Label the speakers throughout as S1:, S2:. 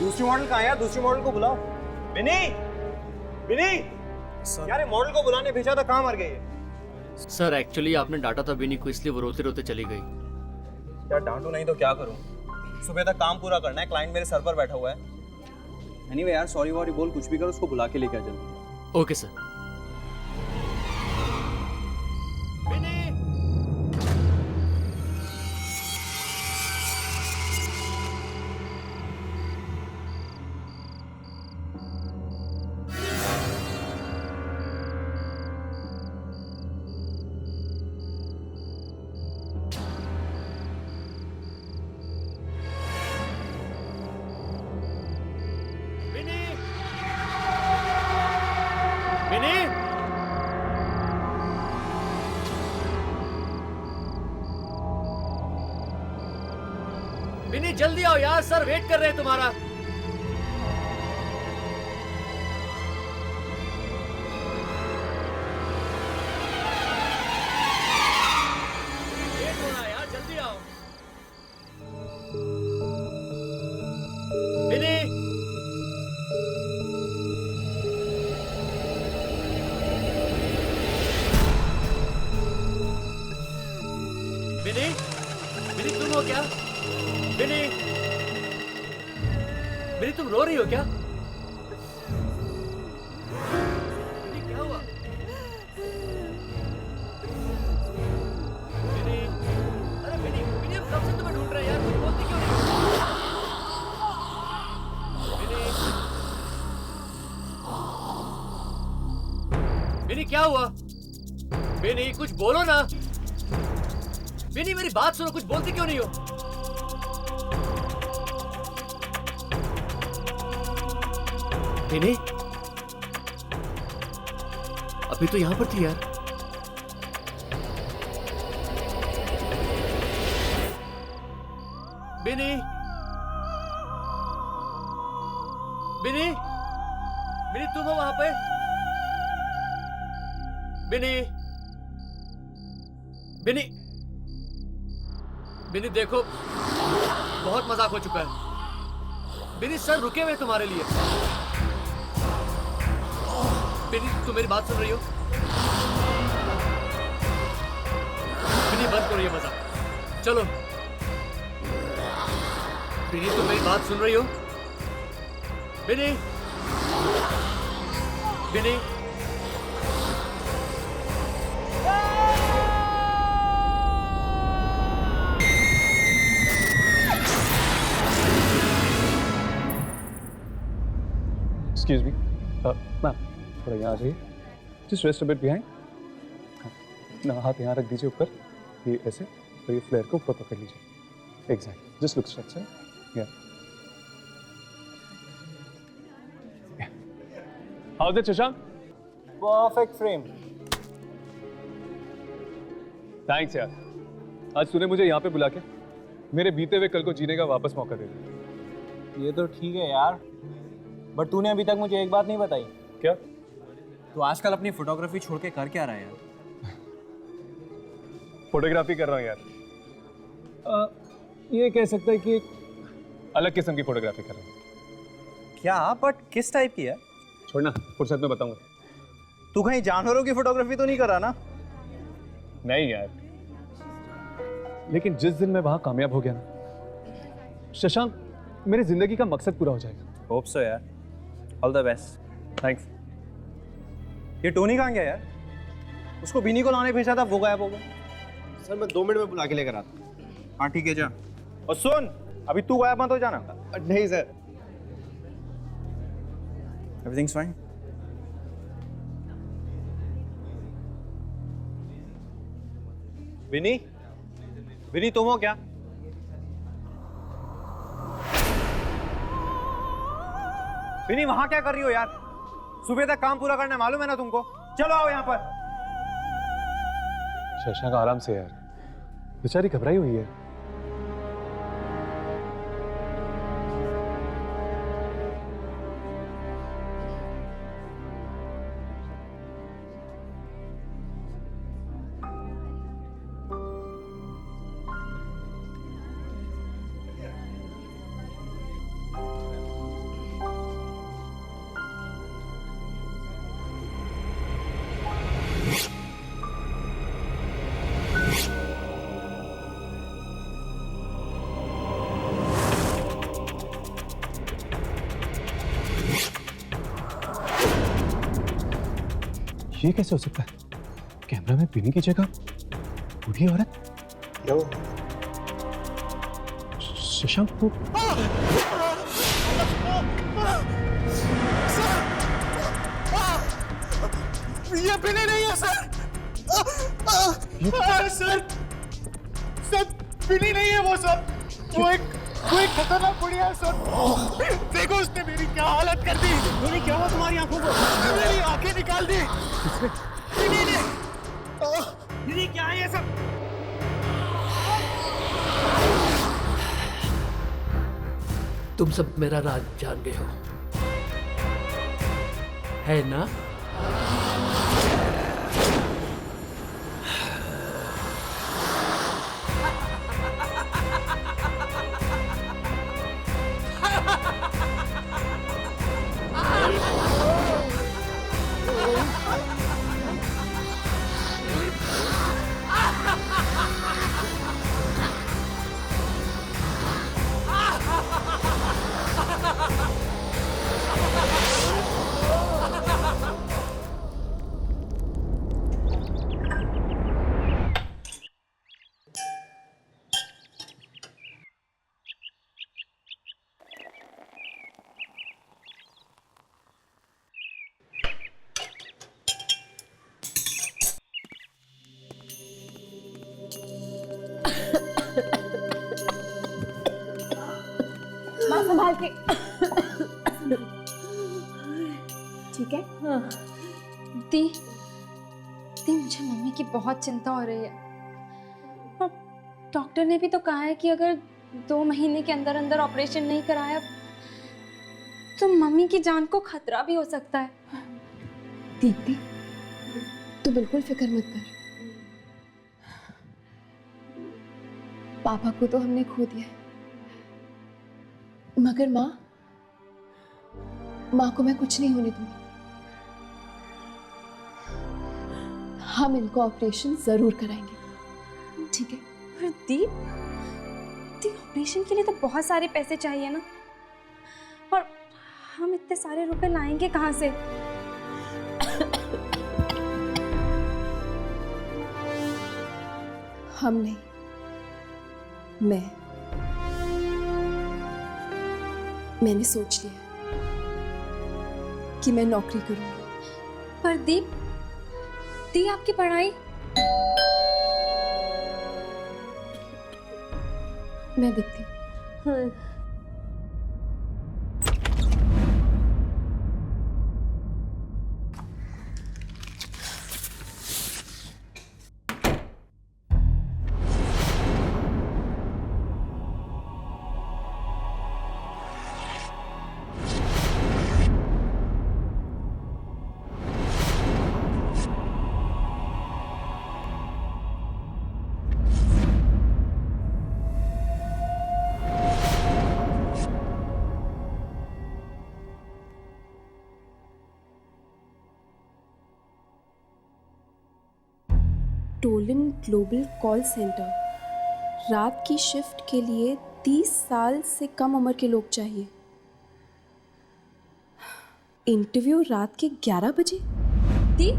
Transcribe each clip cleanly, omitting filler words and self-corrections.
S1: दूसरी मॉडल कहाँ है यार? दूसरी मॉडल को बुलाओ। विनी, विनी यार, ये मॉडल को बुलाने भेजा था, कहाँ मर गई है?
S2: सर एक्चुअली आपने डांटा था बिनी को, इसलिए वो रोते रोते चली गई।
S1: यार डांटू नहीं तो क्या करूँ? सुबह तक काम पूरा करना है, क्लाइंट मेरे सर पर बैठा हुआ है। एनीवे यार, सॉरी वॉरी बोल, कुछ भी कर, उसको बुला के लेके आ जल्दी।
S2: Okay sir. विनी जल्दी आओ यार, सर वेट कर रहे हैं तुम्हारा। वेट हो रहा है यार, जल्दी आओ। विनी, विनी, विनी तुम हो क्या? विनी, विनी तुम रो रही हो क्या? विनी क्या हुआ? विनी, अरे विनी, विनी हम कब से तुम्हें ढूंढ रहे हैं यार, तुम बोलती क्यों नहीं? विनी, विनी क्या हुआ? विनी कुछ बोलो ना। विनी मेरी बात सुनो, कुछ बोलती क्यों नहीं हो? विनी, अभी तो यहां पर थी यार। विनी, विनी, विनी तुम हो वहां पे? विनी, विनी, विनी देखो, बहुत मजाक हो चुका है। विनी सर रुके हुए तुम्हारे लिए। विनी तुम मेरी बात सुन रही हो? विनी बंद करो ये मजाक, चलो। विनी तुम मेरी बात सुन रही हो? विनी, विनी,
S3: एक्सक्यूज मी मैम, थोड़ा यहाँ आ जाइए। Just rest a bit behind. हाँ, हाथ यहाँ रख दीजिए ऊपर, ये ऐसे, और ये फ्लेयर को ऊपर पकड़ लीजिए। Exact, just look straight sir. या how is it Shashank?
S1: Perfect frame.
S3: Thanks यार, आज तूने मुझे यहाँ पे बुला के मेरे बीते हुए कल को जीने का वापस मौका दे दिया।
S1: ये तो ठीक है यार, बट तूने अभी तक मुझे एक बात नहीं बताई।
S3: क्या?
S1: तू आजकल अपनी फोटोग्राफी छोड़ के कर क्या रहा है यार?
S3: फोटोग्राफी कर रहा हूँ यार। ये कह सकता है कि एक अलग किस्म की फोटोग्राफी कर रहा हूँ।
S1: क्या? बट किस टाइप की है?
S3: छोड़ना, फुर्सत में बताऊंगा।
S1: तू कहीं जानवरों की फोटोग्राफी तो नहीं कर रहा ना?
S3: नहीं यार, लेकिन जिस दिन मैं वहां कामयाब हो गया ना शशांक, मेरी जिंदगी का मकसद पूरा हो जाएगा।
S1: होप सो यार, ऑल द बेस्ट।
S3: थैंक्स।
S1: ये टोनी कहाँ गया यार? उसको बिनी को लाने भेजा था, वो गायब हो गया। सर मैं 2 मिनट में बुला के लेकर आता हूँ। हाँ ठीक है, जा। और सुन, अभी तू गायब मत हो जाना।
S4: नहीं sir.
S1: Everything's fine? Vini, Vini तुम हो क्या? विनी वहां क्या कर रही हो यार? सुबह तक काम पूरा करना है, मालूम है ना तुमको? चलो आओ यहाँ पर।
S3: शशांक आराम से यार, बेचारी घबराई हुई है। ये कैसे हो सकता है? कैमरा में बिनी की जगह बूढ़ी औरत?
S1: क्या हुआ?
S3: शशांक को
S4: ये बिनी नहीं है सर। सर सर बिनी नहीं है वो सर। वो एक खतरनाक बुढ़िया है सर। देखो उसने मेरी क्या हालत कर दी।
S1: टोनी क्या हुआ तुम्हारी आंखों को?
S4: मेरी आंखें निकाल दी। बिनी ने
S1: दीदी क्या है ये सब?
S2: तुम सब मेरा राज जान गए हो, है ना?
S5: माँ संभाल के। ठीक है?
S6: हाँ। दी मुझे मम्मी की बहुत चिंता हो रही है और डॉक्टर ने भी तो कहा है कि अगर 2 महीने के अंदर अंदर ऑपरेशन नहीं कराया तो मम्मी की जान को खतरा भी हो सकता है।
S5: दीप्ति, तू बिल्कुल फिक्र मत कर। पापा को तो हमने खो दिया है, मगर माँ को मैं कुछ नहीं होने दूंगी। हम इनको ऑपरेशन जरूर कराएंगे, ठीक है?
S6: पर दी ऑपरेशन के लिए तो बहुत सारे पैसे चाहिए ना, और हम इतने सारे रुपए लाएंगे कहाँ से?
S5: हम नहीं, मैंने सोच लिया कि मैं नौकरी करूंगी।
S6: पर दी आपकी पढ़ाई?
S5: मैं देखती हूँ।
S6: हाँ।
S5: टोलन ग्लोबल कॉल सेंटर, रात की शिफ्ट के लिए 30 साल से कम उम्र के लोग चाहिए। इंटरव्यू रात के 11 बजे।
S6: दी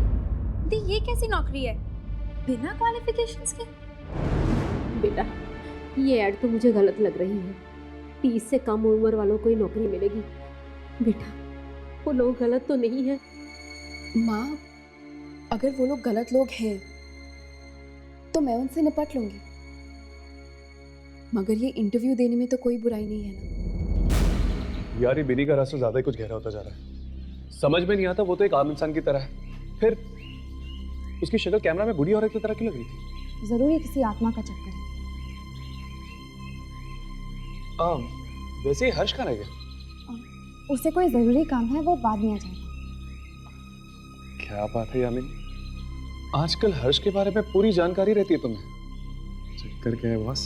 S6: ये कैसी नौकरी है बिना क्वालिफिकेशंस के?
S7: बेटा, ये ऐड तो मुझे गलत लग रही है। 30 से कम उम्र वालों को ही नौकरी मिलेगी। बेटा, वो लोग गलत तो नहीं है?
S5: माँ, अगर वो लोग गलत लोग हैं तो मैं उनसे निपट लूंगी, मगर ये इंटरव्यू देने में तो कोई बुराई नहीं है ना।
S3: यार, ये बिनी का रास्ता ज्यादा ही कुछ गहरा होता जा रहा है। समझ में नहीं आता, वो तो एक आम इंसान की तरह है, फिर उसकी शक्ल कैमरा में बूढ़ी औरत की तरह क्यों लग रही थी?
S6: जरूर ये किसी आत्मा का चक्कर है।
S3: वैसे ही हर्ष कहाँ रह गया?
S6: उसे कोई जरूरी काम है, वो बाद में आ जाएगा।
S3: क्या बात है यामिनी, आजकल हर्ष के बारे में पूरी जानकारी रहती है तुम्हें। चक्कर क्या है बॉस?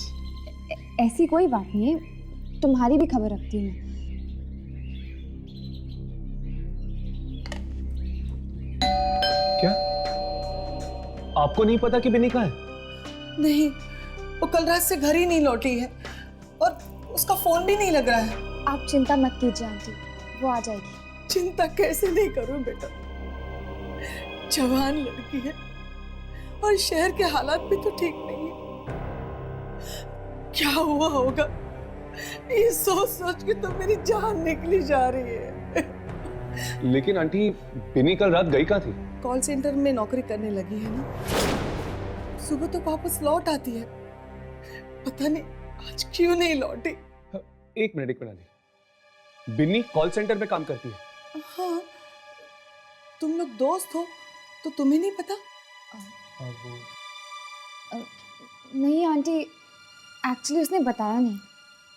S6: ऐसी कोई बात नहीं है, तुम्हारी भी खबर रखती हूँ मैं।
S3: क्या आपको नहीं पता कि बिनी कहाँ है?
S4: नहीं, वो कल रात से घर ही नहीं लौटी है और उसका फोन भी नहीं लग रहा है।
S6: आप चिंता मत कीजिए आंटी, वो आ जाएगी।
S4: चिंता कैसे नहीं करूं बेटा,
S8: जवान लड़की है और शहर के हालात भी तो ठीक नहीं है। क्या हुआ होगा, ये सोच सोच के तो मेरी जान निकली जा रही है।
S3: लेकिन आंटी, बिनी कल रात गई कहाँ थी?
S8: कॉल सेंटर में नौकरी करने लगी है ना, सुबह तो वापस लौट आती है। पता नहीं आज क्यों नहीं लौटी।
S3: एक मिनट आंटी, बिनी कॉल सेंटर में काम करती है?
S8: हाँ, तुम लोग दोस्त हो तो तुम्हें नहीं पता?
S6: नहीं आंटी, एक्चुअली उसने बताया नहीं।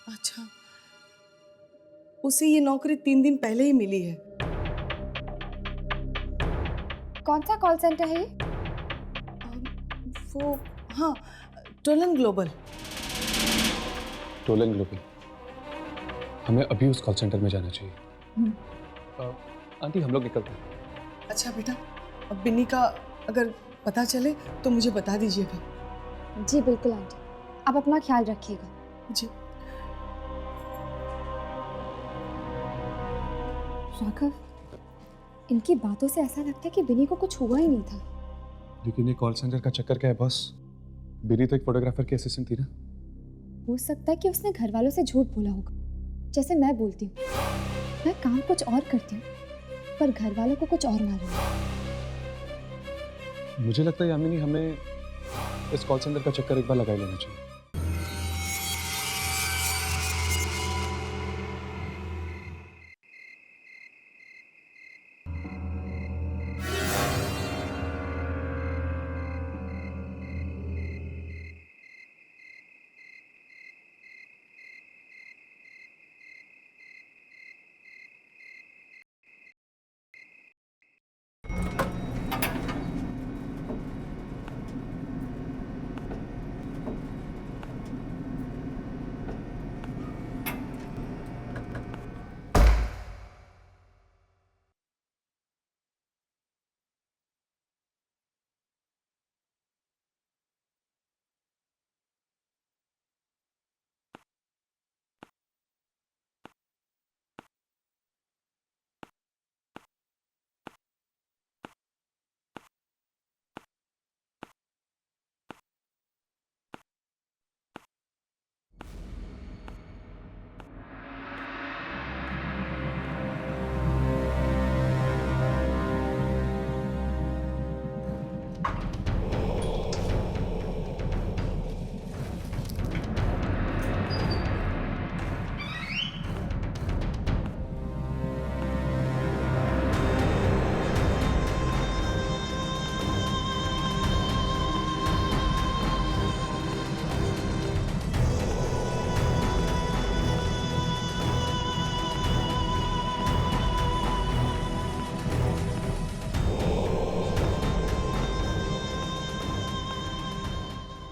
S8: अच्छा, उसे ये नौकरी 3 दिन पहले ही मिली है।
S6: कौन सा कॉल सेंटर है ये?
S8: वो हाँ, टोलन ग्लोबल।
S3: Tollens global. हमें अभी उस कॉल सेंटर में जाना चाहिए। आंटी, हम लोग निकलते हैं।
S8: अच्छा बेटा, अब बिन्नी का अगर पता चले तो मुझे बता दीजिएगा।
S6: जी बिल्कुल आंटी, आप अपना ख्याल रखिएगा।
S8: जी।
S6: राघव, इनकी बातों से ऐसा लगता है कि बिनी को कुछ हुआ ही नहीं था।
S3: लेकिन ये कॉल सेंटर का चक्कर क्या है बॉस? बिनी तो एक फोटोग्राफर की असिस्टेंट थी ना।
S6: हो सकता है कि उसने घर वालों से झूठ बोला होगा, जैसे मैं बोलती हूँ। मैं काम कुछ और करती हूँ पर घर वालों को कुछ और मालूम है।
S3: मुझे लगता है यामिनी, हमें इस कॉल सेंटर का चक्कर एक बार लगा ही लेना चाहिए।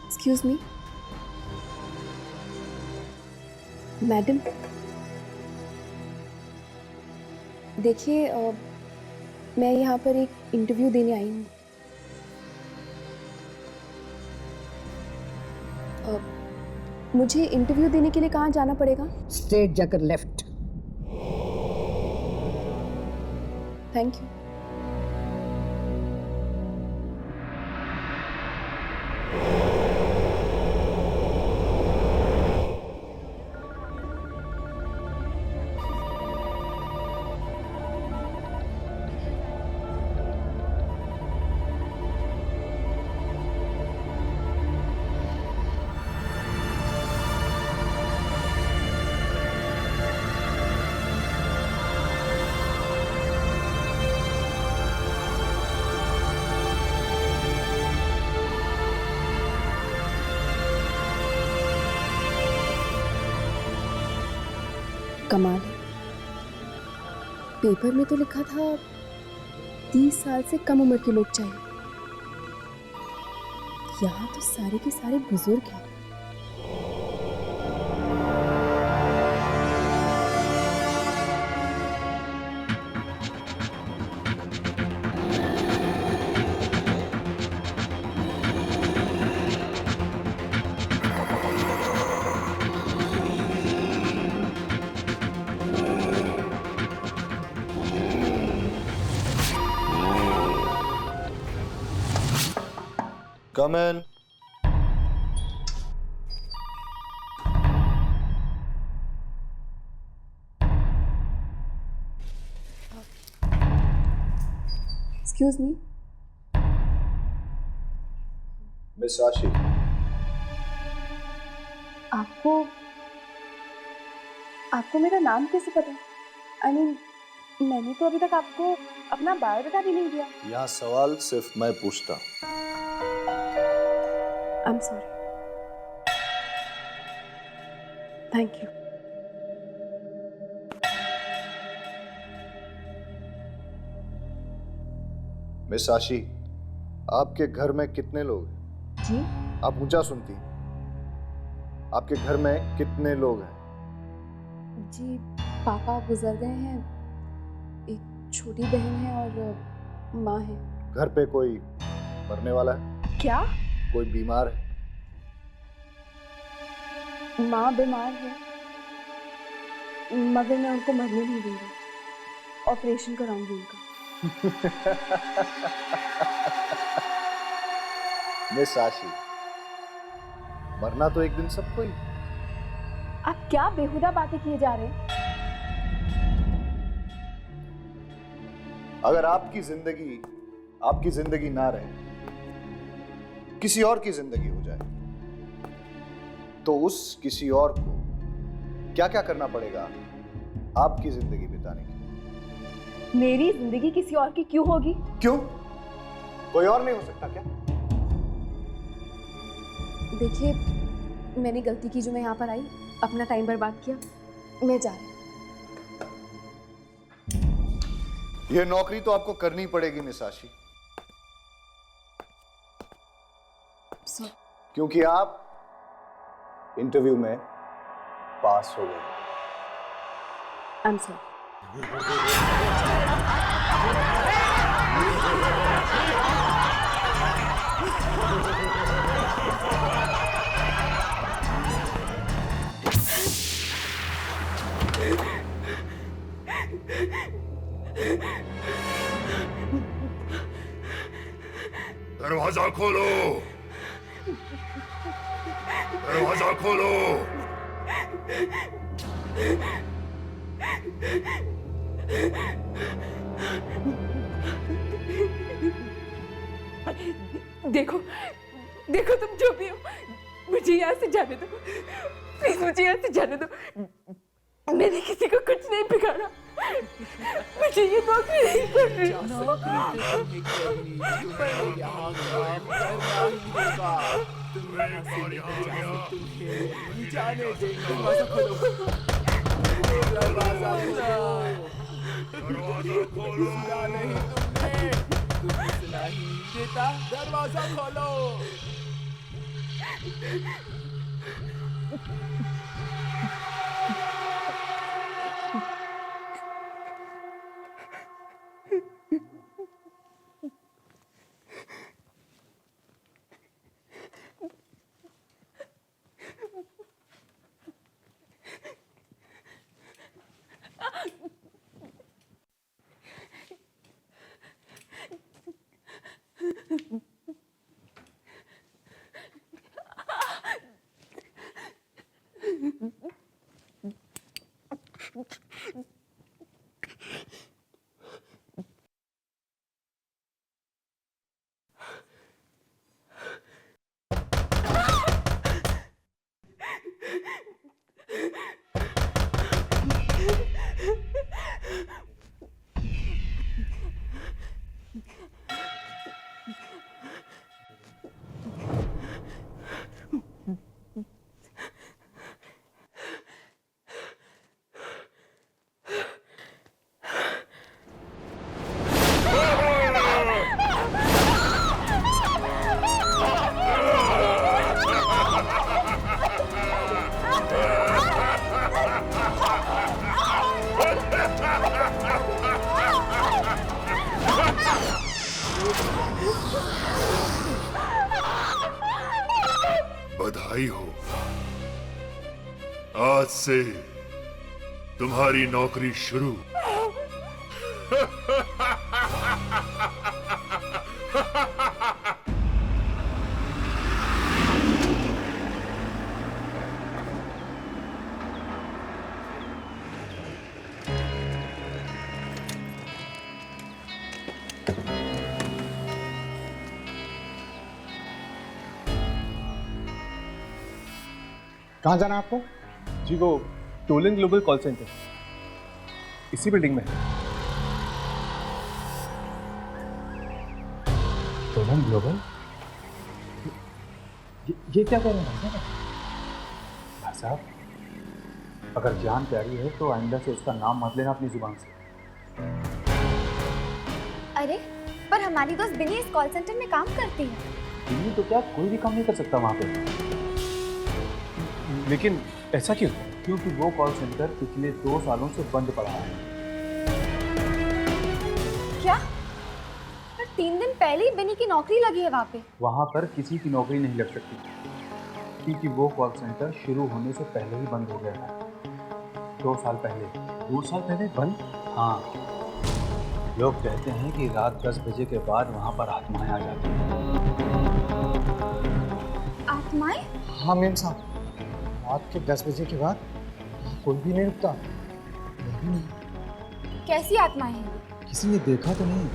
S5: एक्सक्यूज मी मैडम, देखिए मैं यहाँ पर एक इंटरव्यू देने आई हूँ। मुझे इंटरव्यू देने के लिए कहाँ जाना पड़ेगा?
S9: स्ट्रेट जाकर लेफ्ट।
S5: Thank you. कमाल है, पेपर में तो लिखा था 30 साल से कम उम्र के लोग चाहिए, यहाँ तो सारे के सारे बुजुर्ग हैं।
S9: कम इन।
S5: Excuse me.
S9: मिस आशी,
S5: आपको मेरा नाम कैसे पता? आई मीन, मैंने तो अभी तक आपको अपना बायोडाटा भी नहीं दिया।
S9: यहाँ सवाल सिर्फ मैं पूछता।
S5: I am sorry. Thank you.
S9: Miss आशी, आपके घर में कितने लोग हैं?
S5: जी?
S9: आप ऊंचा सुनती। आपके घर में कितने लोग हैं?
S5: जी, पापा गुजर गए हैं, एक छोटी बहन है और माँ है।
S9: घर पे कोई मरने वाला है?
S5: क्या?
S9: कोई बीमार है?
S5: माँ बीमार है, मगर मैं उनको मरने नहीं दूंगी। ऑपरेशन कराऊंगी उनका।
S9: मिस आशी, मरना तो एक दिन सबको ही।
S5: आप क्या बेहुदा बातें किए जा रहे हैं?
S9: अगर आपकी जिंदगी ना रहे, किसी और की जिंदगी हो जाए, तो उस किसी और को क्या क्या करना पड़ेगा आपकी जिंदगी बिताने के लिए?
S5: मेरी जिंदगी किसी और की क्यों होगी?
S9: क्यों? कोई और नहीं हो सकता क्या?
S5: देखिए, मैंने गलती की जो मैं यहाँ पर आई, अपना टाइम बर्बाद किया। मैं जा रही हूँ।
S9: यह नौकरी तो आपको करनी पड़ेगी मिस आशी, क्योंकि आप इंटरव्यू में पास हो गए।
S5: I am sorry.
S10: दरवाजा खोलो, दरवाजा खोलो।
S8: देखो देखो, तुम जो भी हो, मुझे यहाँ से जाने दो प्लीज, मुझे यहाँ से जाने दो। मैंने किसी को कुछ नहीं बिगाड़ा, मुझे ये नौकरी नहीं करनी।
S10: जाने दे, दरवाजा खोलो, दरवाजा खोलो। नहीं तुमने सुना ही देता, दरवाजा खोलो। बधाई हो, आज से तुम्हारी नौकरी शुरू।
S4: कहाँ जाना है आपको?
S3: जी वो टोलिन ग्लोबल कॉल सेंटर इसी बिल्डिंग में है।
S4: Tollens global? ये क्या कह रहे हैं भाई साहब? अगर जान प्यारी है तो आइंदा से उसका नाम मत लेना अपनी जुबान से।
S11: अरे पर हमारी दोस्त बिनी इस कॉल सेंटर में काम करती है।
S4: बिनी तो क्या कोई भी काम नहीं कर सकता वहाँ पे।
S3: लेकिन ऐसा क्यों?
S4: क्योंकि वो कॉल सेंटर पिछले 2 सालों से बंद पड़ा है।
S11: क्या? पर 3 दिन पहले ही बिनी की नौकरी लगी है वहाँ पे।
S4: वहाँ पर किसी की नौकरी नहीं लग सकती क्योंकि वो कॉल सेंटर शुरू होने से पहले ही बंद हो गया है। 2 साल पहले।
S3: 2 साल पहले बंद?
S4: हाँ, लोग कहते हैं कि रात 10 बजे के बाद वहाँ पर आत्माएं आ जाती हैं।
S11: आत्माएं?
S4: हाँ मेम साहब, रात के 10 बजे के बाद कोई भी नहीं रुकता। नहीं।
S11: कैसी आत्माएं हैं?
S4: किसी ने देखा तो नहीं,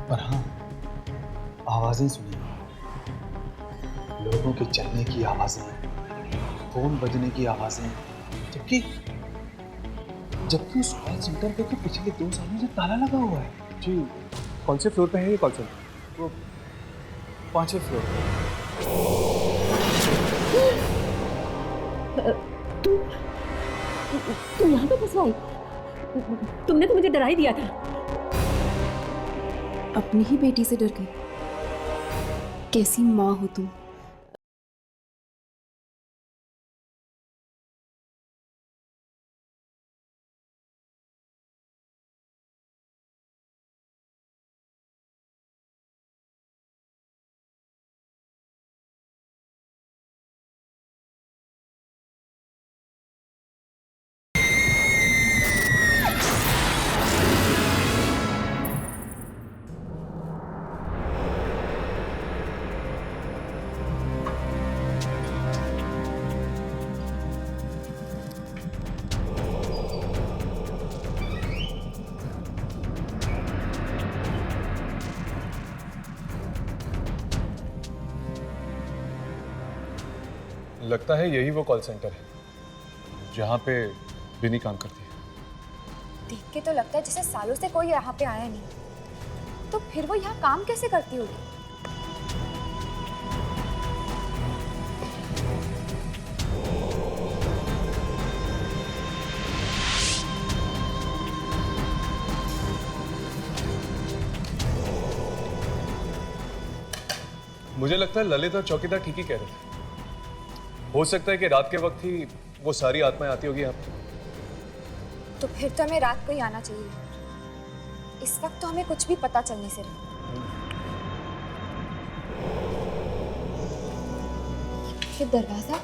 S4: पर हाँ आवाजें सुनी। लोगों के चलने की आवाजें, फोन बजने की आवाजें। जबकि उस कॉल सेंटर पे तो पिछले 2 सालों से ताला लगा हुआ है।
S3: जी कौन से फ्लोर पे है ये कॉल सेंटर?
S4: वो 5वें फ्लोर पे।
S7: तुम यहाँ पे कैसे आई? तुमने तो मुझे डरा ही दिया था।
S5: अपनी ही बेटी से डर गई। कैसी माँ हो तुम?
S3: लगता है यही वो कॉल सेंटर है जहाँ पे बिनी काम करती है।
S11: देख के तो लगता है जैसे सालों से कोई यहाँ पे आया नहीं। तो फिर वो यहाँ काम कैसे करती होगी?
S3: मुझे लगता है ललित और चौकीदार ठीक ही कह रहे थे। हो सकता है कि रात के वक्त ही वो सारी आत्माएं आती होगी यहाँ पे।
S11: तो फिर तो हमें रात को ही आना चाहिए। इस वक्त तो हमें कुछ भी पता चलने से रहा। ये दरवाजा?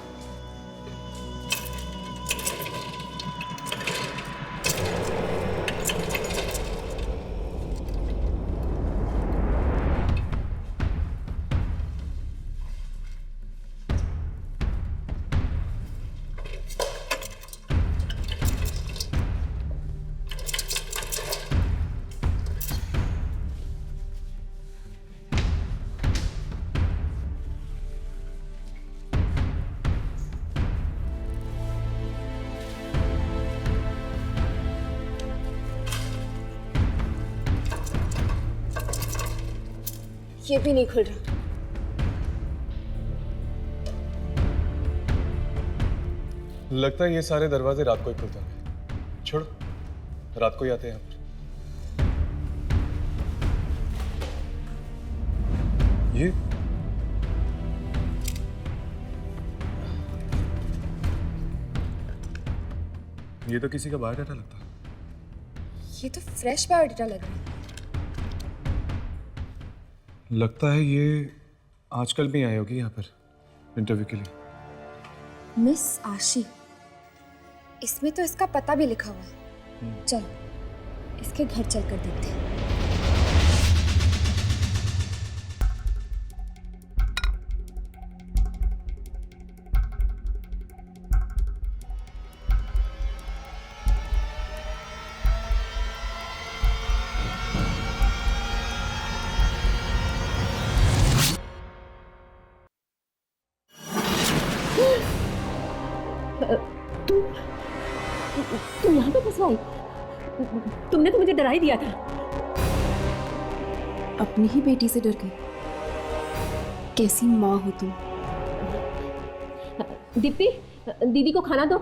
S11: ये भी नहीं खुल रहा।
S3: लगता है ये सारे दरवाजे रात को ही खुलते होंगे। छोड़ो, रात को ही आते हैं यहाँ पर। ये तो किसी का बायोडाटा लगता है।
S11: ये तो फ्रेश बायोडाटा लग रहा है।
S3: लगता है ये आजकल भी आई होगी यहाँ पर इंटरव्यू के लिए।
S11: मिस आशी, इसमें तो इसका पता भी लिखा हुआ है। चलो इसके घर चलकर देखते हैं।
S7: तुम यहाँ पे कैसे आई? तुमने तो मुझे डरा ही दिया था।
S5: अपनी ही बेटी से डर गई। कैसी माँ हो तुम?
S7: दीप्ति, दीदी को खाना दो।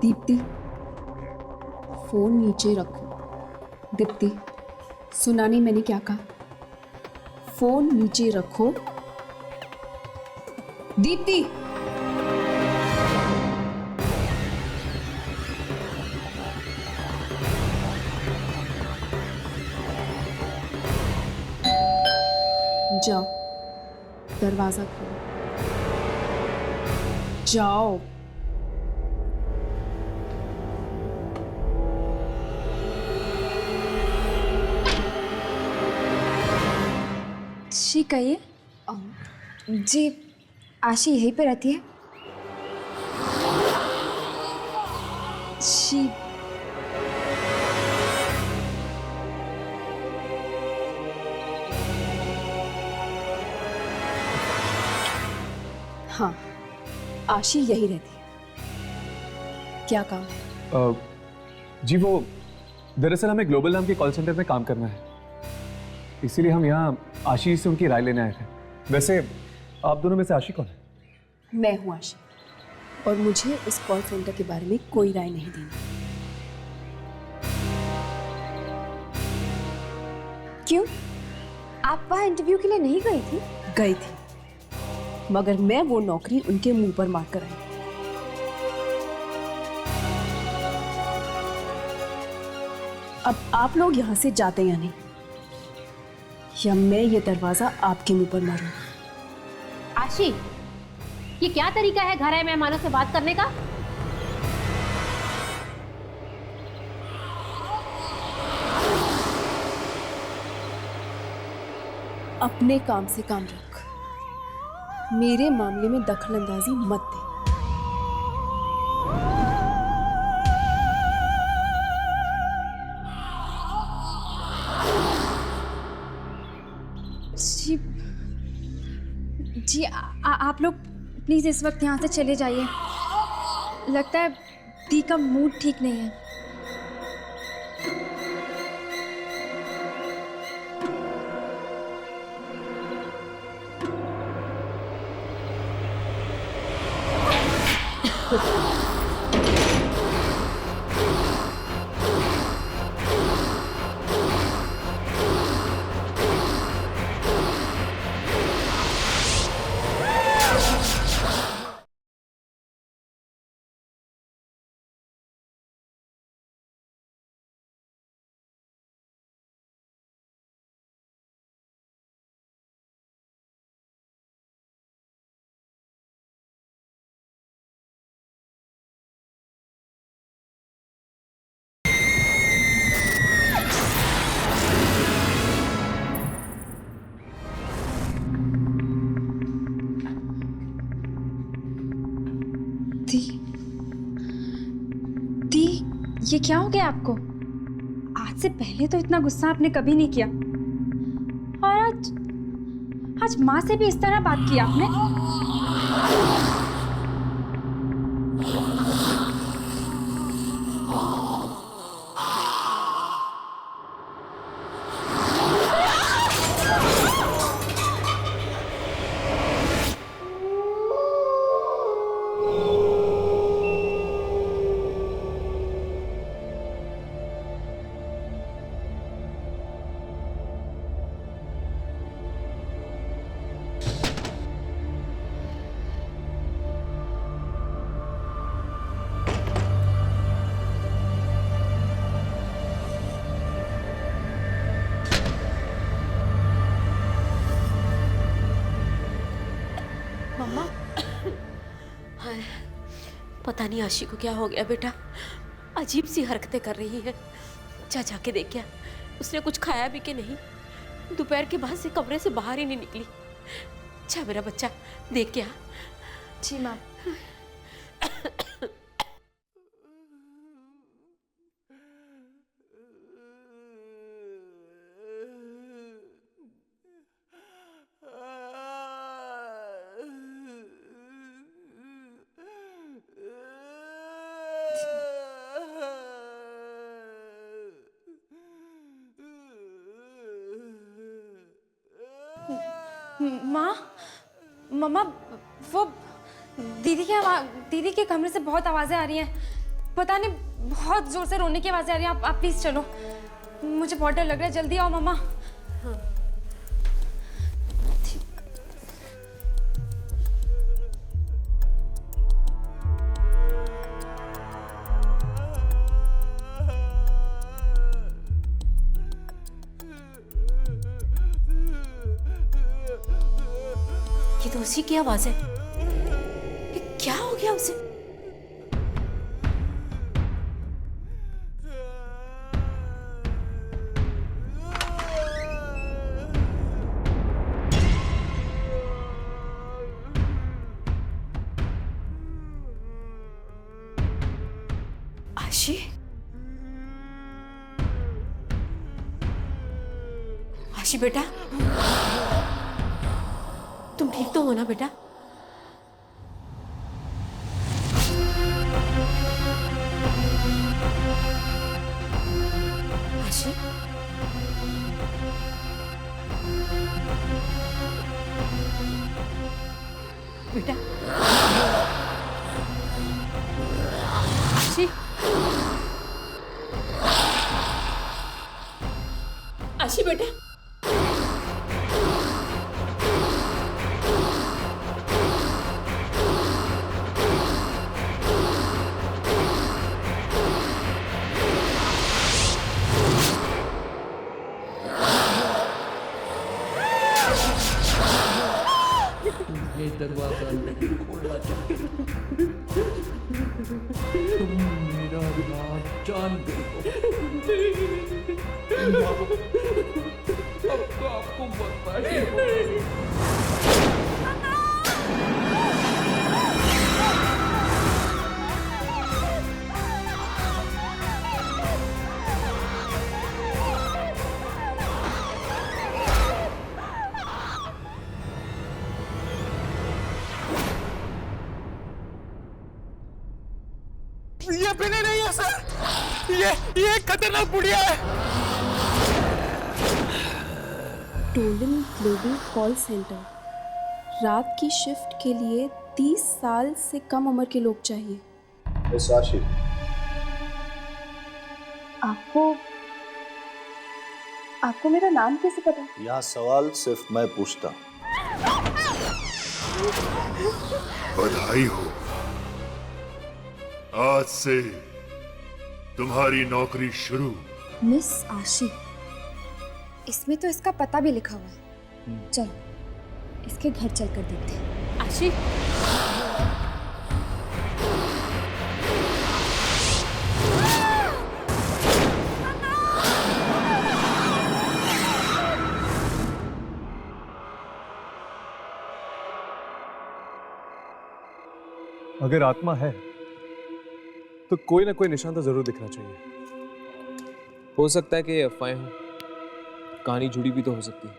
S5: दीप्ति, फोन नीचे रखो। दीप्ति, सुना नहीं मैंने क्या कहा? फोन नीचे रखो। दीप्ति, जाओ, दरवाजा खोलो। जाओ।
S11: जी कहिए। जी आशी यहीं पे रहती है? जी
S5: हाँ, आशी यही रहती है। क्या काम?
S3: जी वो दरअसल हमें ग्लोबल नाम के कॉल सेंटर में काम करना है, इसीलिए हम यहाँ आशी से उनकी राय लेने आए थे। वैसे आप दोनों में से आशी कौन है?
S5: मैं हूँ आशी, और मुझे उस कॉल सेंटर के बारे में कोई राय नहीं देनी।
S11: क्यों? आप वहाँ इंटरव्यू के लिए नहीं गई थी?
S5: गई थी, मगर मैं वो नौकरी उनके मुंह पर मार कर आई। अब आप लोग यहाँ से जाते या नहीं, या मैं ये दरवाजा आपके मुंह पर मारूं?
S7: आशी, ये क्या तरीका है घर आए मेहमानों से बात करने का?
S5: अपने काम से काम रख, मेरे मामले में दखलंदाजी मत दे।
S11: जी जी आप लोग प्लीज इस वक्त यहाँ से चले जाइए। लगता है दी का मूड ठीक नहीं है। दी, ये क्या हो गया आपको? आज से पहले तो इतना गुस्सा आपने कभी नहीं किया, और आज माँ से भी इस तरह बात की आपने।
S7: पता नहीं आशी को क्या हो गया बेटा, अजीब सी हरकतें कर रही है। जा जाके देख क्या उसने कुछ खाया भी कि नहीं। दोपहर के बाद से कमरे से बाहर ही नहीं निकली। जा मेरा बच्चा देख क्या।
S11: जी माँ।
S6: माँ, मम्मा, वो दीदी के कमरे से बहुत आवाजें आ रही हैं। पता नहीं, बहुत जोर से रोने की आवाजें आ रही हैं। आप प्लीज चलो, मुझे बहुत डर लग रहा है। जल्दी आओ मम्मा। हाँ।
S7: ये तो उसी की आवाज है। ये क्या हो गया उसे? आशी, आशी बेटा, तुम ठीक तो हो ना बेटा? आशी, बेटा, आशी, आशी बेटा,
S2: ये दरवाजा नहीं खोलना चाहते। तुम मेरा राज जान गए हो। अब तो आपको बर्बादी होगी।
S4: ये बिनी नहीं है सर, ये एक खतरनाक बुढ़िया है।
S5: टोलन ग्लोबल कॉल सेंटर, रात की शिफ्ट के लिए 30 साल से कम उम्र के लोग चाहिए।
S9: मिस आशी,
S5: आपको मेरा नाम कैसे पता?
S9: यहाँ सवाल सिर्फ मैं पूछता हूँ।
S10: बधाई हो, आज से तुम्हारी नौकरी शुरू।
S11: मिस आशी, इसमें तो इसका पता भी लिखा हुआ है। चलो इसके घर चलकर देखते हैं।
S7: आशी,
S3: अगर आत्मा है तो कोई ना कोई निशान तो जरूर दिखना चाहिए।
S12: हो सकता है कि अफवाहें हो, कहानी जुड़ी भी तो हो सकती है।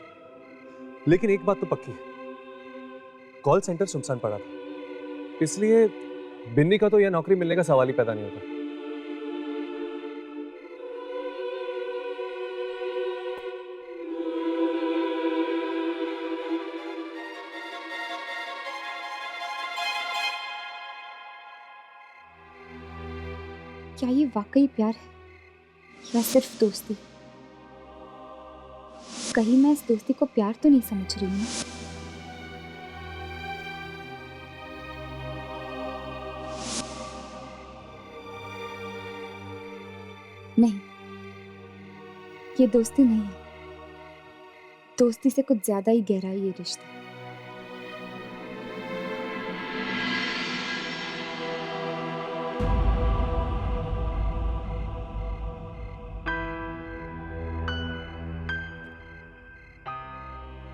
S3: लेकिन एक बात तो पक्की है, कॉल सेंटर सुनसान पड़ा था, इसलिए बिन्नी का तो यह नौकरी मिलने का सवाल ही पैदा नहीं होता।
S11: क्या ये वाकई प्यार है या सिर्फ दोस्ती? कहीं मैं इस दोस्ती को प्यार तो नहीं समझ रही हूँ? नहीं, ये दोस्ती नहीं है। दोस्ती से कुछ ज्यादा ही गहरा है ये रिश्ता।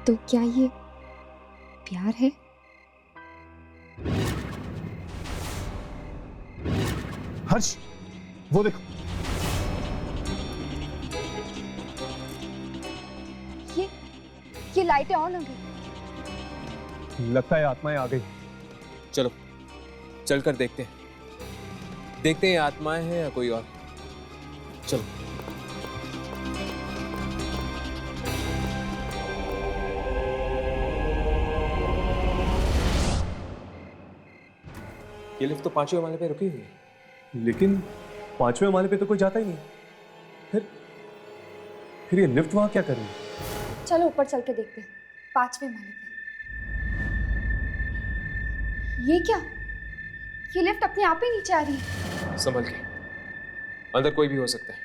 S11: तो क्या ये प्यार है?
S3: हर्ष, वो देखो।
S11: ये लाइटें ऑन हो गई।
S3: लगता है आत्माएं आ गई।
S12: चलो चलकर देखते हैं ये आत्माएं हैं या कोई और। चलो। ये लिफ्ट तो 5वें माले पे रुकी हुई है।
S3: लेकिन 5वें माले पे तो कोई जाता ही नहीं। फिर ये लिफ्ट वहां क्या कर रही है?
S11: चलो ऊपर चल के देखते हैं, 5वें माले पे। ये क्या? ये लिफ्ट अपने आप ही नीचे आ रही है।
S12: संभल के, अंदर कोई भी हो सकता है।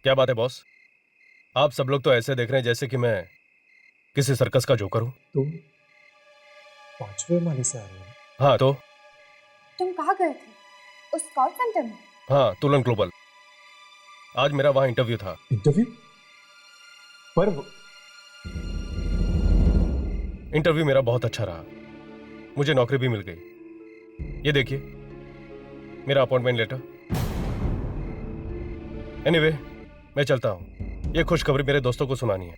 S13: क्या बात है बॉस? आप सब लोग तो ऐसे देख रहे हैं जैसे कि मैं किसी सर्कस का जोकर हूं।
S3: तुम 5वें माले से आ रहे हो?
S13: हाँ तो
S11: तुम कहाँ गए थे? उस कॉल सेंटर में?
S13: हाँ, तुलन ग्लोबल। आज मेरा वहां इंटरव्यू था।
S3: इंटरव्यू? पर
S13: इंटरव्यू मेरा बहुत अच्छा रहा, मुझे नौकरी भी मिल गई। ये देखिए मेरा अपॉइंटमेंट लेटर। एनीवे, मैं चलता हूं। ये खुशखबरी मेरे दोस्तों को सुनानी है।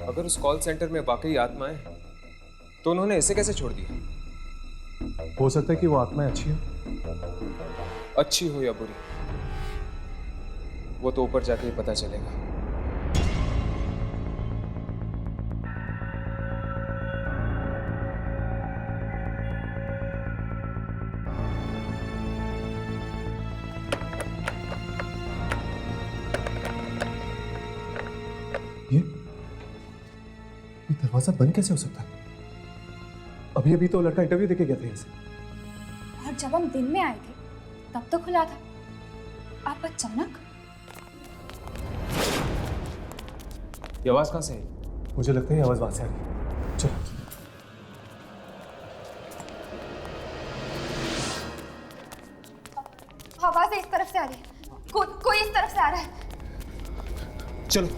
S12: अगर उस कॉल सेंटर में वाकई आत्माएं हैं, तो उन्होंने इसे कैसे छोड़ दिया?
S3: हो सकता है कि वो आत्माएं अच्छी हो।
S12: अच्छी हो या बुरी, वो तो ऊपर जाके ही पता चलेगा।
S3: ये दरवाजा बंद कैसे हो सकता है? अभी अभी तो लड़का इंटरव्यू देके गया था इसे।
S11: और जब हम दिन में आए थे तब तो खुला था। आप अचानक?
S12: ये आवाज कहां से आई?
S3: मुझे लगता है ये आवाज वहां से आ रही है। चलो।
S11: आवाज इस तरफ से आ रही है। कोई इस तरफ से आ रहा है।
S12: चलो।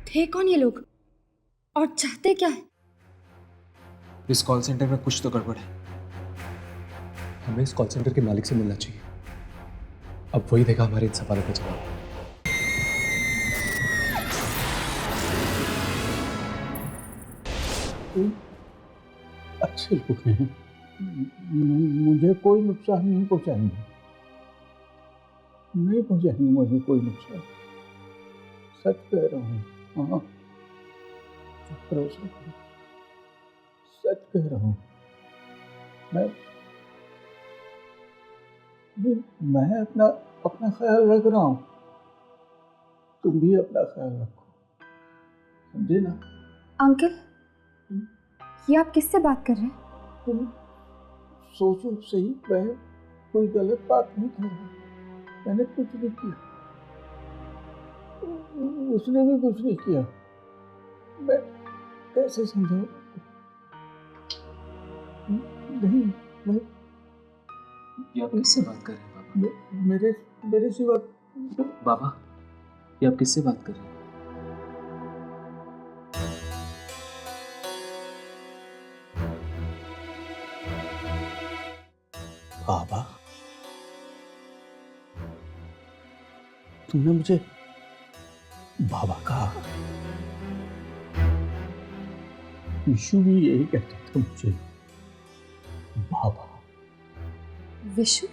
S11: थे कौन ये लोग और चाहते क्या है?
S12: इस कॉल सेंटर में कुछ तो गड़बड़ है।
S3: हमें इस कॉल सेंटर के मालिक से मिलना चाहिए। अब वही देगा हमारे इन सवालों का जवाब।
S14: अच्छे लोग हैं, मुझे कोई नुकसान नहीं पहुंचाएंगे, नहीं पहुंचाएंगे मुझे कोई नुकसान। सच कह रहा हूँ। हाँ, भरोसा करो, सच कह रहा हूँ। मैं अपना ख्याल रख रहा हूँ, तुम भी अपना ख्याल रखो, समझे ना?
S11: अंकल, ये आप किससे बात कर रहे हैं?
S14: तुम सोचो सही, मैं कोई गलत बात नहीं कर रहा, मैंने कुछ नहीं किया, उसने भी कुछ नहीं किया। मैं कैसे समझाऊं? नहीं, मैं
S12: ये आप किससे बात कर रहे हैं बाबा?
S14: मेरे सिवा
S12: बाबा, ये आप किससे बात कर रहे हैं?
S14: बाबा, तुमने मुझे बाबा कहा। विशु भी यही कहता था मुझे, बाबा।
S11: विशु?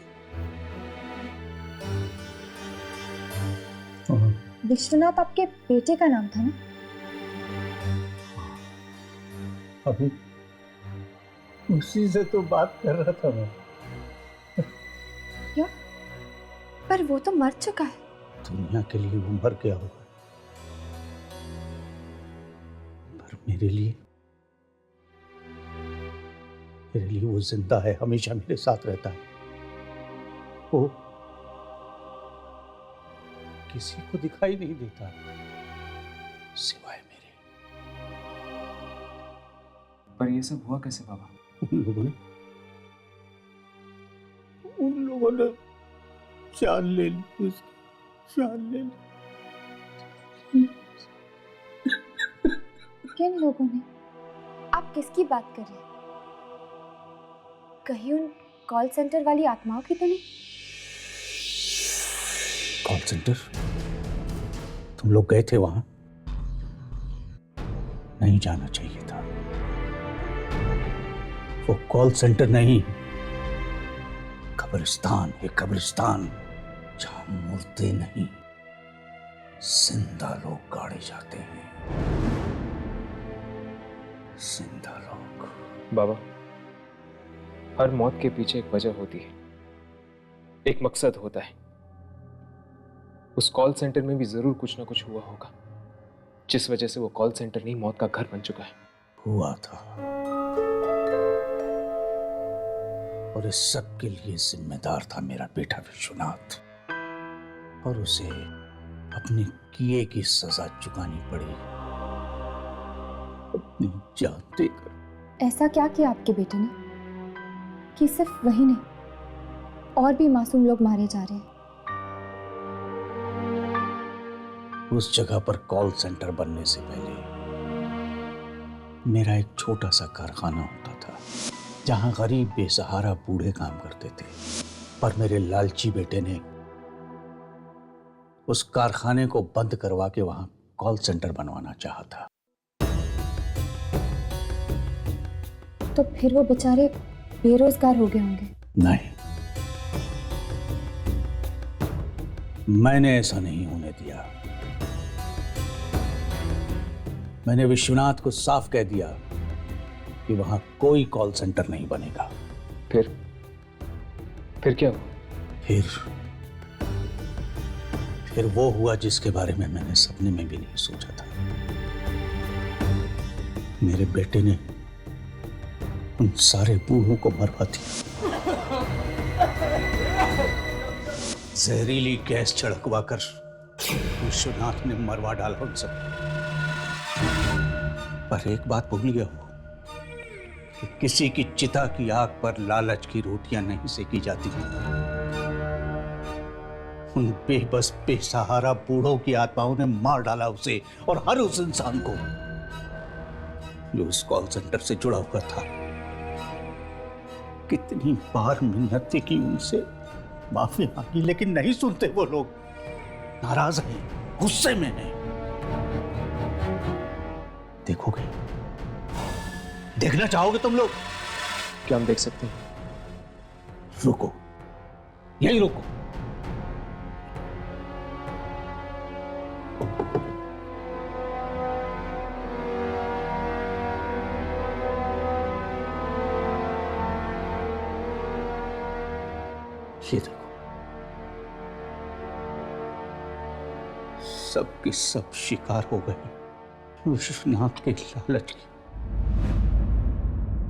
S14: हाँ।
S11: विश्वनाथ आपके बेटे का नाम था ना?
S14: अभी उसी से तो बात कर रहा था मैं।
S11: क्या? पर वो तो मर चुका है।
S14: दुनिया के लिए वो मर गया होगा, पर मेरे लिए मेरे लिए वो जिंदा है, हमेशा मेरे साथ रहता है। वो किसी को दिखाई नहीं देता सिवाय मेरे।
S12: पर ये सब हुआ कैसे बाबा?
S14: उन लोगों ने जान ले ली, उसकी जान ले ली।
S11: किन लोगों ने? आप किसकी बात कर रहे हैं? कहीं उन कॉल सेंटर वाली आत्माओं की तो नहीं?
S14: Call centre? तुम लोग गए थे वहां? नहीं जाना चाहिए था। वो कॉल सेंटर नहीं, कब्रिस्तान है, कब्रिस्तान, जहां मुर्दे नहीं जिंदा लोग गाड़े जाते हैं। जिंदा लोग।
S12: बाबा, हर मौत के पीछे एक वजह होती है, एक मकसद होता है। उस कॉल सेंटर में भी जरूर कुछ ना कुछ हुआ होगा, जिस वजह से वो कॉल सेंटर नहीं मौत का घर बन चुका है।
S14: हुआ था, और इस सब के लिए जिम्मेदार था मेरा बेटा विश्वनाथ, और उसे अपने किए की सजा चुकानी पड़ी, अपनी जान देकर।
S11: ऐसा क्या किया आपके बेटे ने कि सिर्फ वही नहीं, और भी मासूम लोग मारे जा रहे हैं?
S14: उस जगह पर कॉल सेंटर बनने से पहले मेरा एक छोटा सा कारखाना होता था, जहां गरीब बेसहारा बूढ़े काम करते थे। पर मेरे लालची बेटे ने उस कारखाने को बंद करवा के वहां कॉल सेंटर बनवाना चाहा था।
S11: तो फिर वो बेचारे बेरोजगार हो गए होंगे।
S14: नहीं, मैंने ऐसा नहीं होने दिया। मैंने विश्वनाथ को साफ कह दिया कि वहां कोई कॉल सेंटर नहीं बनेगा।
S12: फिर क्या हुआ?
S14: फिर वो हुआ जिसके बारे में मैंने सपने में भी नहीं सोचा था। मेरे बेटे ने उन सारे बूढ़ों को मरवा दिया, जहरीली गैस छिड़कवा कर विश्वनाथ ने मरवा डाला उन सब। पर एक बात भूल गया वो कि किसी की चिता की आग पर लालच की रोटियां नहीं सेकी जाती। उन बेबस बेसहारा बूढ़ों की आत्माओं ने मार डाला उसे, और हर उस इंसान को जो इस कॉल सेंटर से जुड़ा हुआ था। कितनी बार मिन्नतें की उनसे, माफी मांगी, लेकिन नहीं सुनते वो लोग। नाराज हैं, गुस्से में हैं। देखोगे? देखना चाहोगे तुम लोग?
S12: क्या हम देख सकते हैं?
S14: रुको, यही रुको। ये देखो, सब की सब शिकार हो गए विश्वनाथ के लालच की।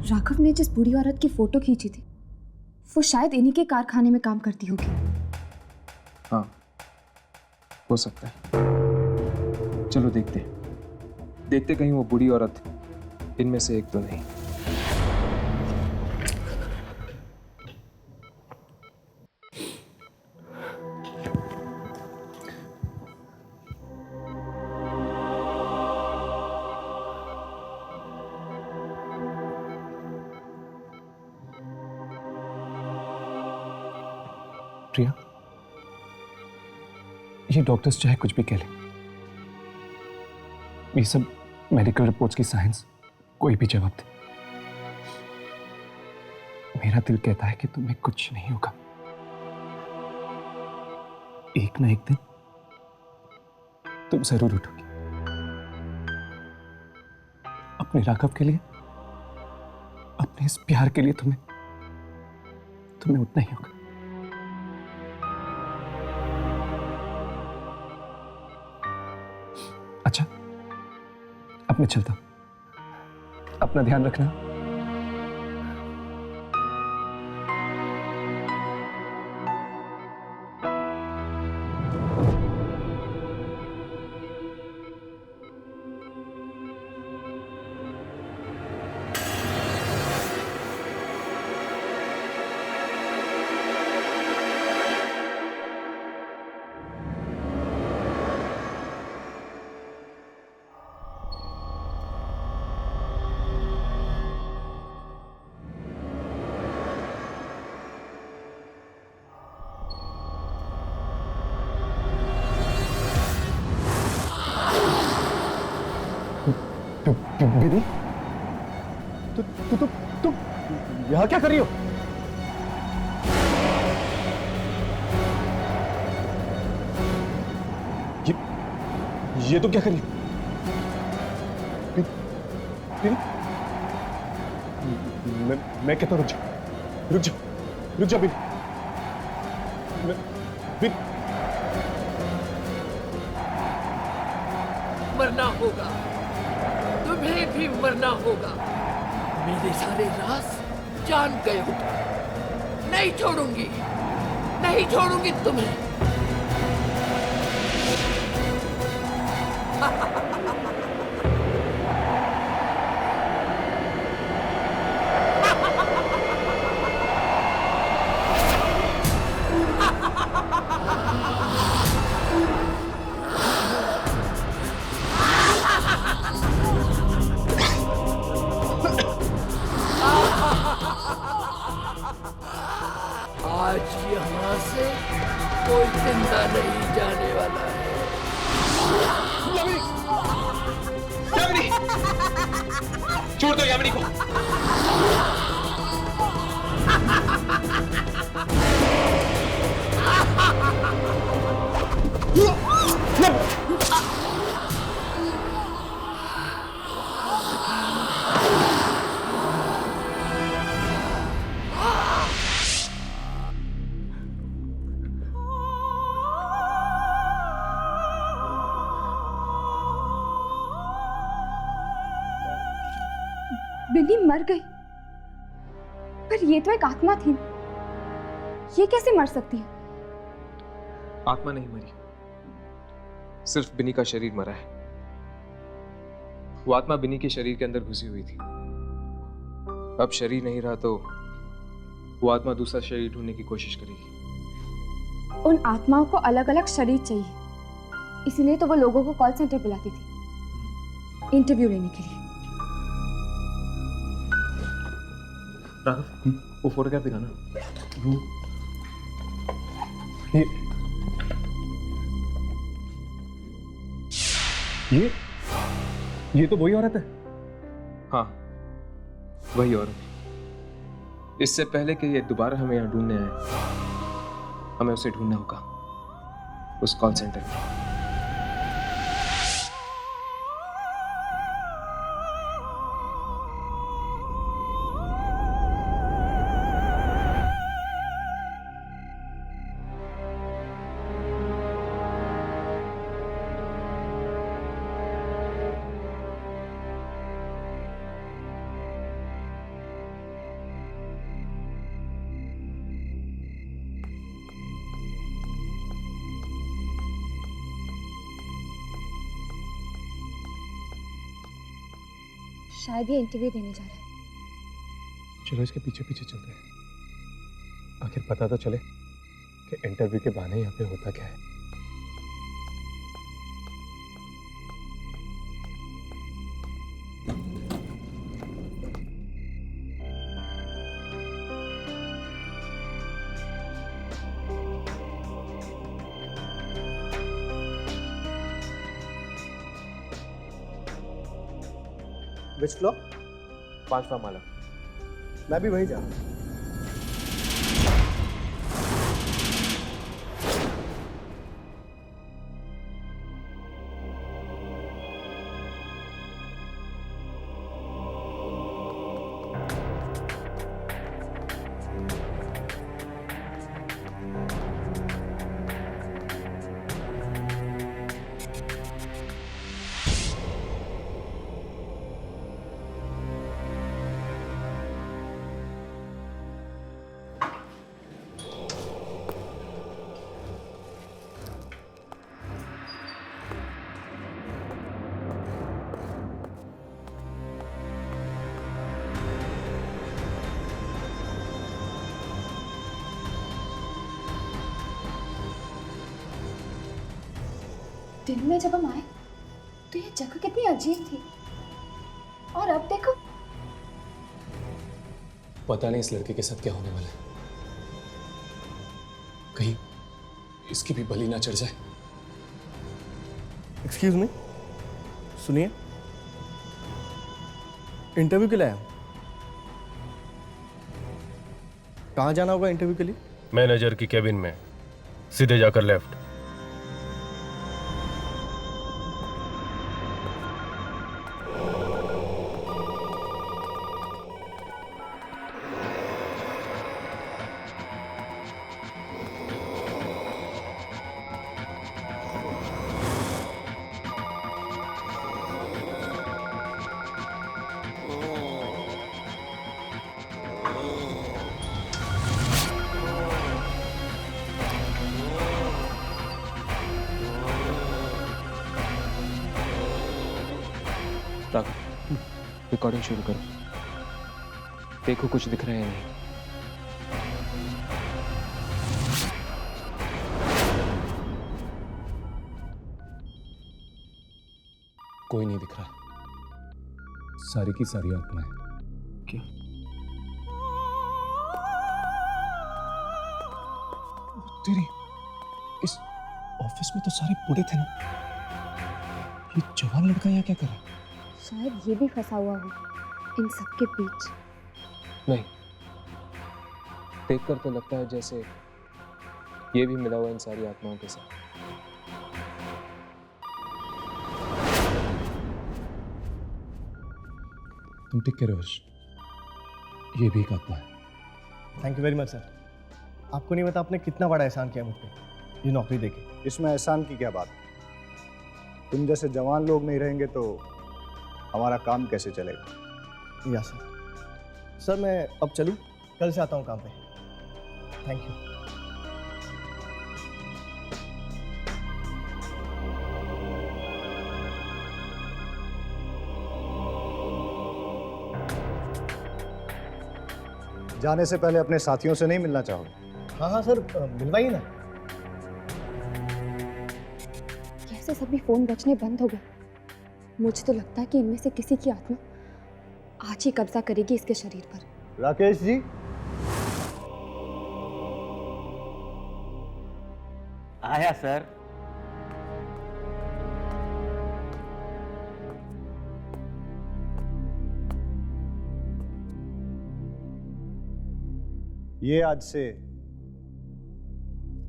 S11: राघव ने जिस बूढ़ी औरत की फोटो खींची थी, वो शायद इन्हीं के कारखाने में काम करती होगी।
S12: हाँ, हो सकता है। चलो देखते कहीं वो बूढ़ी औरत इनमें से एक तो नहीं।
S3: प्रिया, ये डॉक्टर्स चाहे कुछ भी कह लें, ये सब मेडिकल रिपोर्ट्स की साइंस कोई भी जवाब दे, मेरा दिल कहता है कि तुम्हें कुछ नहीं होगा। एक ना एक दिन तुम जरूर उठोगी। अपने राघव के लिए, अपने इस प्यार के लिए तुम्हें उठना ही होगा। अच्छा, अब मैं चलता हूं। अपना ध्यान रखना। बिनी, तू यहाँ क्या कर रही हो? ये तो क्या कर रही हो? बिनी, मैं कहता हूँ रुक जा बिनी।
S2: मरना होगा, तुम्हें भी मरना होगा। मेरे सारे राज जान गए हो तुम। नहीं छोड़ूंगी तुम्हें। आज यहाँ से कोई जिंदा नहीं जाने वाला है।
S12: यामिनी! छोड़ दो यामिनी को।
S11: बिनी मर गई, पर ये तो एक आत्मा थी, ये कैसे मर सकती है?
S12: आत्मा नहीं मरी, सिर्फ बिनी का शरीर मरा है। वो आत्मा बिनी के शरीर के अंदर घुसी हुई थी। अब शरीर नहीं रहा तो वो आत्मा दूसरा शरीर ढूंढने की कोशिश करेगी।
S11: उन आत्माओं को अलग अलग शरीर चाहिए, इसीलिए तो वो लोगों को कॉल सेंटर बुलाती थी इंटरव्यू लेने के लिए।
S12: राघव, वो फोटोग्राफ दिखाना।
S3: ये तो वही औरत है।
S12: हाँ, वही औरत है। इससे पहले कि ये दोबारा हमें यहाँ ढूंढने आए, हमें उसे ढूंढना होगा उस कॉल सेंटर में।
S11: शायद ये इंटरव्यू देने जा रहा है।
S3: चलो इसके पीछे पीछे चलते हैं, आखिर पता तो चले कि इंटरव्यू के बहाने यहाँ पे होता क्या है।
S1: Which floor?
S12: 5वां माला।
S1: मैं भी वहीं जा रहा हूँ।
S11: दिन में जब हम आए तो ये जगह कितनी अजीब थी, और अब देखो।
S3: पता नहीं इस लड़के के साथ क्या होने वाला है, कहीं इसकी भी बलि ना चढ़ जाए।
S1: एक्सक्यूज मी, सुनिए।
S15: इंटरव्यू के लिए आया हूँ। कहाँ जाना होगा इंटरव्यू के लिए?
S13: मैनेजर की केबिन में, सीधे जाकर लेफ्ट।
S12: रिकॉर्डिंग शुरू करो। देखो कुछ दिख रहा है या नहीं।
S3: कोई नहीं दिख रहा। सारी की सारी आत्माएं।
S12: क्या?
S3: तेरी इस ऑफिस में तो सारे बूढ़े थे ना। ये जवान लड़का यहाँ क्या कर रहा है?
S6: शायद ये भी फंसा हुआ हो इन सबके बीच।
S12: नहीं, देखकर तो लगता है जैसे ये भी मिला हुआ इन सारी आत्माओं के साथ।
S3: तुम ठीक कह रहे हो हर्ष, ये भी एक आत्मा है।
S15: Thank you very much sir. आपको नहीं पता आपने कितना बड़ा एहसान किया मुझ पे ये नौकरी देके।
S9: इसमें एहसान की क्या बात? तुम जैसे जवान लोग नहीं रहेंगे तो हमारा काम कैसे चलेगा?
S15: या सर। सर मैं अब चलूँ, कल से आता हूँ काम पे। Thank you.
S9: जाने से पहले अपने साथियों से नहीं मिलना चाहोगे?
S15: हाँ हाँ सर, मिलवाइए ना।
S6: कैसे सभी फोन बजने बंद हो गए। मुझे तो लगता है कि इनमें से किसी की आत्मा आज ही कब्जा करेगी इसके शरीर पर।
S9: राकेश जी,
S16: आया सर।
S9: ये आज से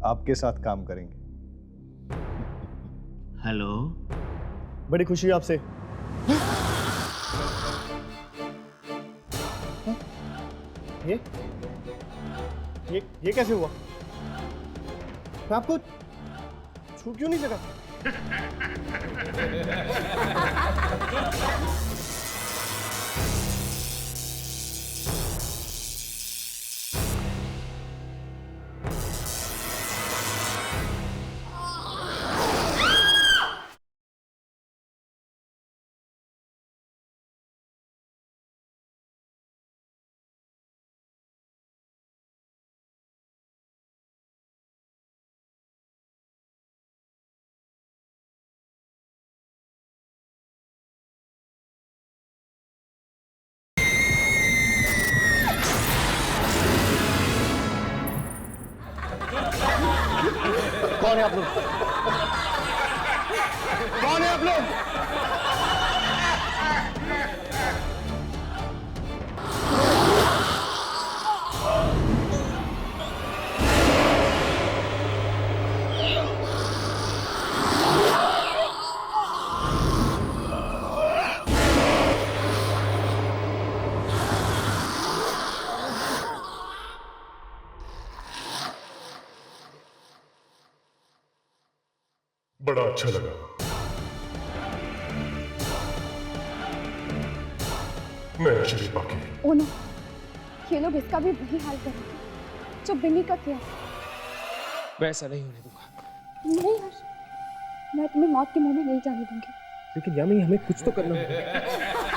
S9: आपके साथ काम करेंगे।
S16: हेलो,
S15: बड़ी खुशी है आपसे। ये कैसे हुआ? मैं आपको छू क्यों नहीं सका? कौन है आप लोग? कौन है आप लोग?
S10: बड़ा अच्छा लगा। मैं शरीफ बाकी।
S6: ओ नो, ये लोग इसका भी वही हाल करेंगे जो बिन्नी का किया।
S12: वैसा नहीं होने दूंगा।
S6: नहीं हर्ष, मैं तुम्हें मौत के मुंह में नहीं जाने दूंगी।
S12: लेकिन यामी हमें कुछ तो करना होगा।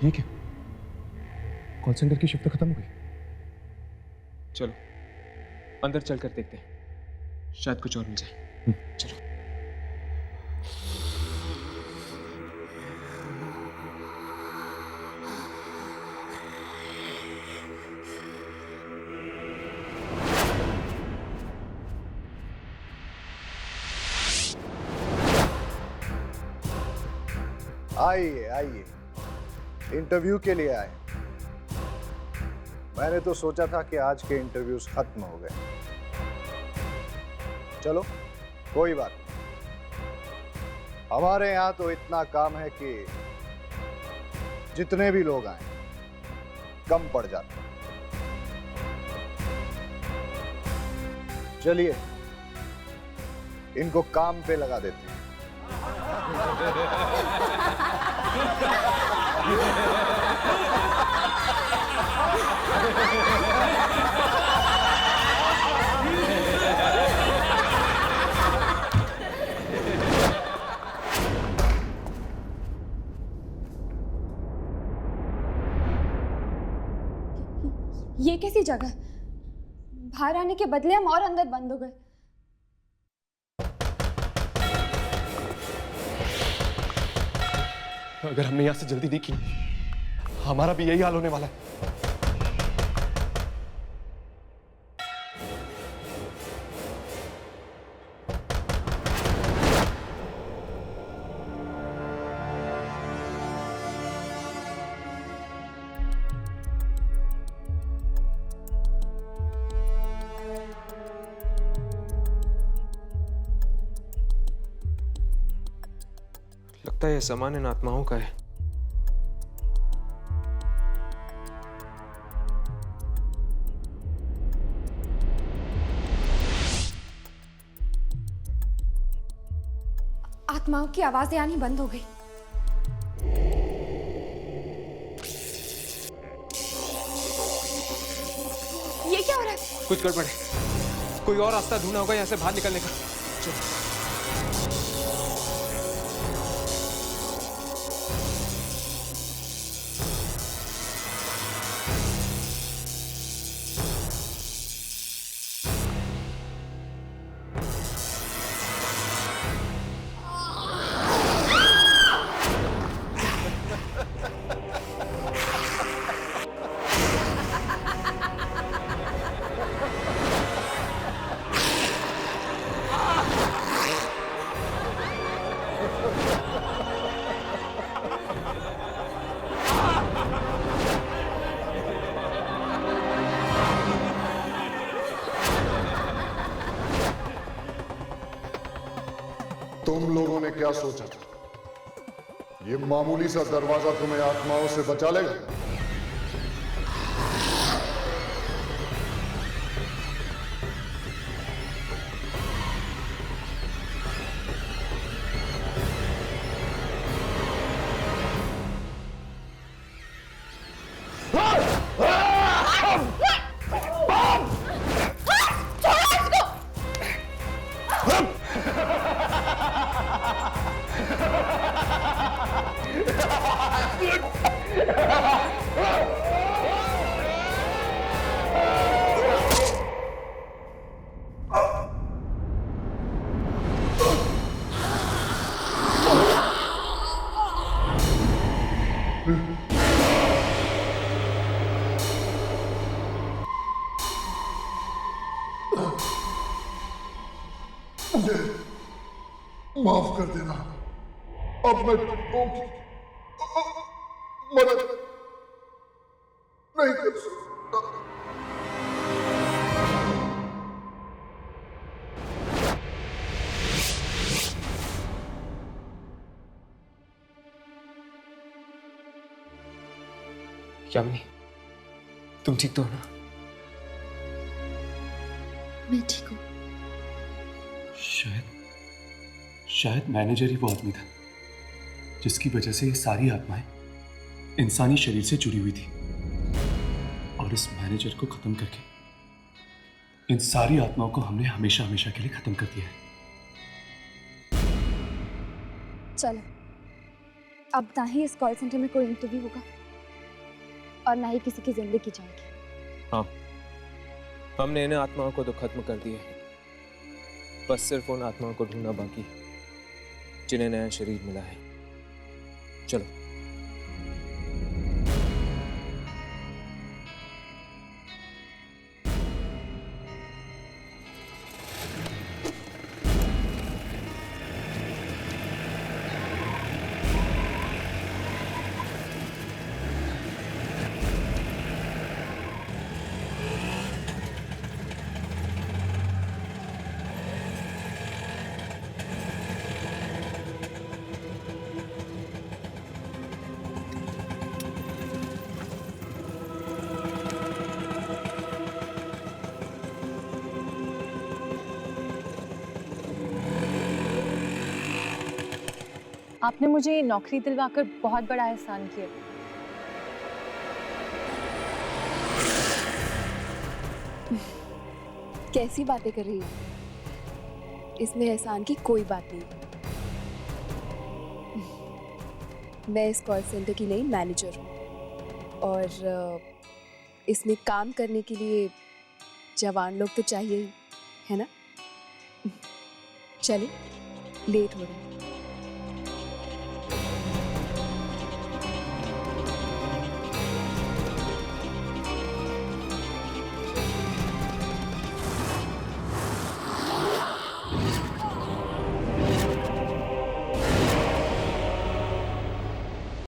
S3: ये क्या? कॉल सेंटर की शिफ्ट खत्म हो गई?
S12: चलो अंदर चलकर देखते हैं, शायद कुछ और मिल जाए। चलो।
S9: आइए आइए, इंटरव्यू के लिए आए। मैंने तो सोचा था कि आज के इंटरव्यूज खत्म हो गए। चलो कोई बात नहीं, हमारे यहां तो इतना काम है कि जितने भी लोग आए कम पड़ जाते। चलिए इनको काम पे लगा देते हैं।
S6: ये कैसी जगह? बाहर आने के बदले हम और अंदर बंद हो गए।
S3: अगर हमने यहां से जल्दी नहीं की, हमारा भी यही हाल होने वाला है।
S12: लगता है यह सामान इन आत्माओं का है।
S6: आत्माओं की आवाजें आनी बंद हो गई। ये क्या हो रहा है?
S12: कुछ गड़बड़ है, कोई और रास्ता ढूंढना होगा यहाँ से बाहर निकलने का। चलो।
S10: तुम लोगों ने क्या सोचा था? ये मामूली सा दरवाजा तुम्हें आत्माओं से बचा लेगा? माफ कर देना, अब मैं तुमको मदद नहीं कर सकता।
S12: यामिनी, तुम ठीक तो हो ना?
S5: मैं ठीक हूँ।
S3: शायद मैनेजर ही वो आदमी था जिसकी वजह से ये सारी आत्माएं इंसानी शरीर से जुड़ी हुई थी, और इस मैनेजर को खत्म करके इन सारी आत्माओं को हमने हमेशा हमेशा के लिए खत्म कर दिया है।
S6: चलो, अब ना ही इस कॉल सेंटर में कोई इंटरव्यू होगा और ना ही किसी की जिंदगी जाएगी।
S12: हाँ, हमने इन आत्माओं को तो खत्म कर दिया है, बस सिर्फ उन आत्माओं को ढूंढना बाकी है जिन्हें नया शरीर मिला है। चलो।
S17: आपने मुझे नौकरी दिलवाकर बहुत बड़ा एहसान किया।
S5: कैसी बातें कर रही हो? इसमें एहसान की कोई बात नहीं। मैं इस कॉल सेंटर की नई मैनेजर हूँ और इसमें काम करने के लिए जवान लोग तो चाहिए ही, है ना? चलिए, लेट हो रहा है।